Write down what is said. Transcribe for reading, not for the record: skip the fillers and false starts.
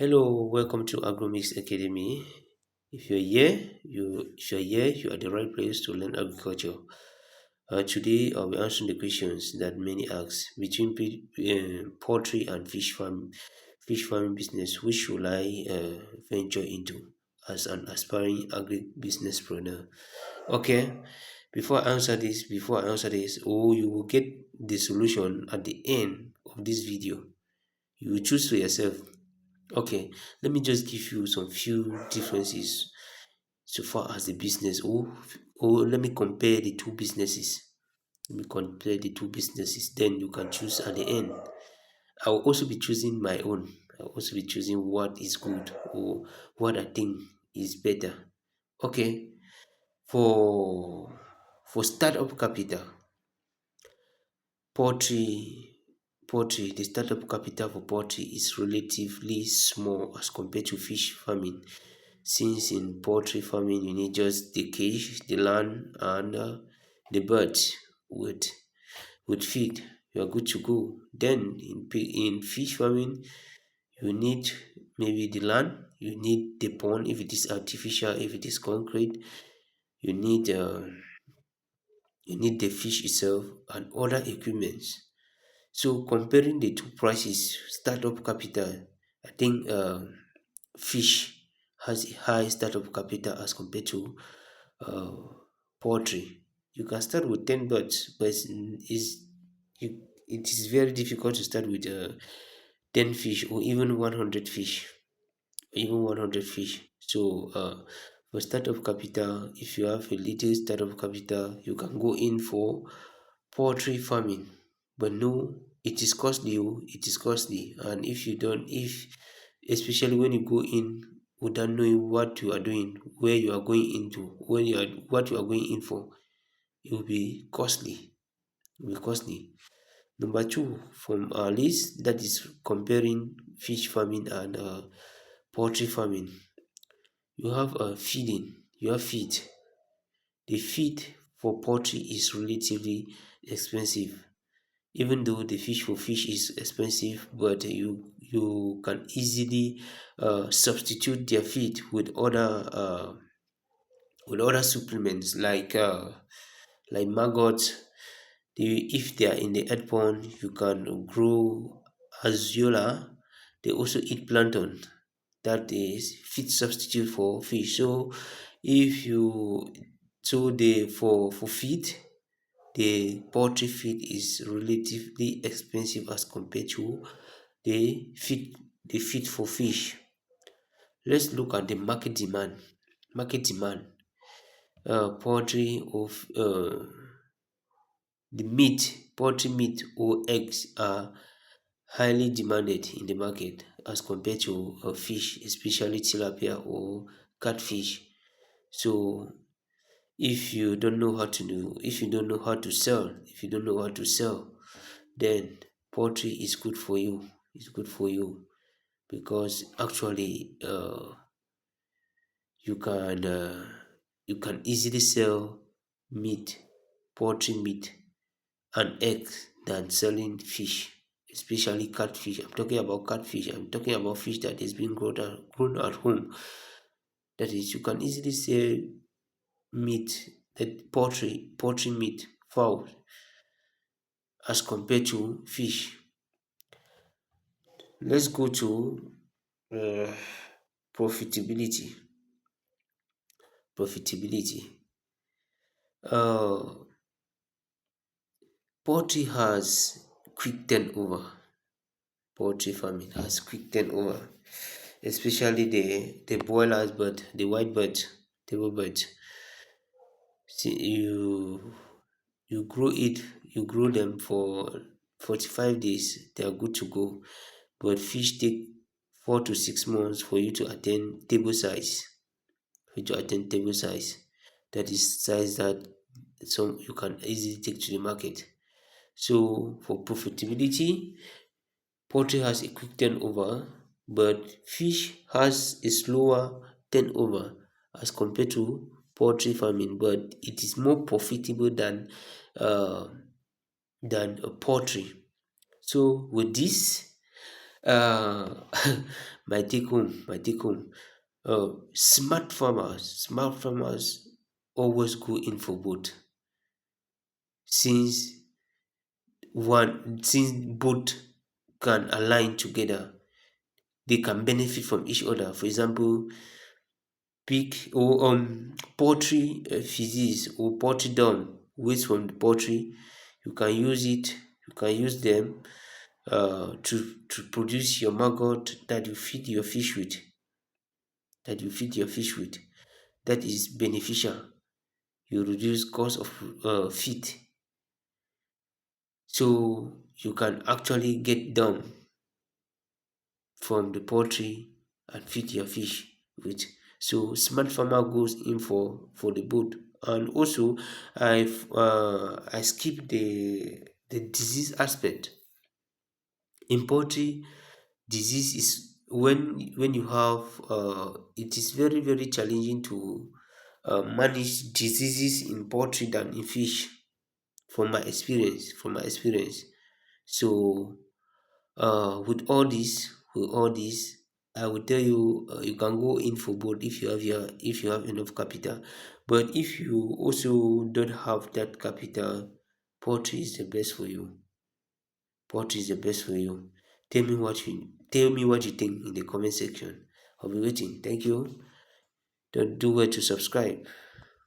Hello, welcome to AgroMix Academy. If you're here, you are the right place to learn agriculture. Today, I'll be answering the questions that many ask between poultry and fish farming business. Which should I venture into as an aspiring agri businesspreneur? Okay, you will get the solution at the end of this video. You will choose for yourself. Okay, let me just give you some few differences so far as the business. Or let me compare the two businesses. Let me compare the two businesses. Then you can choose at the end. I will also be choosing my own. I will also be choosing what is good or what I think is better. Okay, for startup capital, poultry the startup capital for poultry is relatively small as compared to fish farming, since in poultry farming you need just the cage, the land, and the birds with feed. You are good to go. Then in fish farming you need maybe the land, you need the pond if it is artificial, if it is concrete, you need the fish itself and other equipments. So comparing the two prices, startup capital, I think fish has a high startup capital as compared to uh, poultry. You can start with 10 birds, but it is very difficult to start with 10 fish or even 100 fish. Even 100 fish. So for startup capital, if you have a little startup capital, you can go in for poultry farming. But no, it is costly. It is costly, and if you don't, if especially when you go in without knowing what you are doing, where you are going into, when you are what you are going in for, it will be costly. It will be costly. Number two, from our list, that is comparing fish farming and poultry farming. You have feeding. You have feed. The feed for poultry is relatively expensive, even though the fish for fish is expensive, but you can easily substitute their feed with other supplements like maggots. If they are in the egg pond, you can grow azolla. They also eat plankton. That is feed substitute for fish. So if you so the for feed, the poultry feed is relatively expensive as compared to the feed for fish. Let's look at the market demand. Market demand. Poultry of the meat, poultry meat or eggs are highly demanded in the market as compared to fish, especially tilapia or catfish. So if you don't know how to sell, then poultry is good for you. It's good for you because actually you can easily sell meat, poultry meat and eggs than selling fish, especially catfish. I'm talking about catfish. I'm talking about fish that is being grown at home. That is, you can easily sell meat, that poultry meat, fowl, as compared to fish. Let's go to uh, profitability. Profitability. Uh, Poultry has quick turnover. Poultry farming has quick turnover, especially the broilers bird, the white bird, table bird. See, you grow them for 45 days, they are good to go. But fish take 4 to 6 months for you to attain table size. For you to attain table size. That is size that some you can easily take to the market. So for profitability, poultry has a quick turnover, but fish has a slower turnover as compared to poultry farming, but it is more profitable uh, than poultry. So with this, Uh, my take home. Smart farmers always go in for both, since since both can align together, they can benefit from each other. For example, pig or poultry feces or poultry dung waste from the poultry, you can use it, you can use them to produce your maggot that you feed your fish with, that is beneficial. You reduce cost of feed, so you can actually get them from the poultry and feed your fish with. So smart farmer goes in for the both. And also I skip the disease aspect. In poultry, disease is when you have it is very very challenging to manage diseases in poultry than in fish, from my experience. So with all this, I will tell you, you can go in for both if you have enough capital. But if you also don't have that capital, poultry is the best for you. Poultry is the best for you. Tell me what you think in the comment section. I'll be waiting. Thank you. Don't do well to subscribe.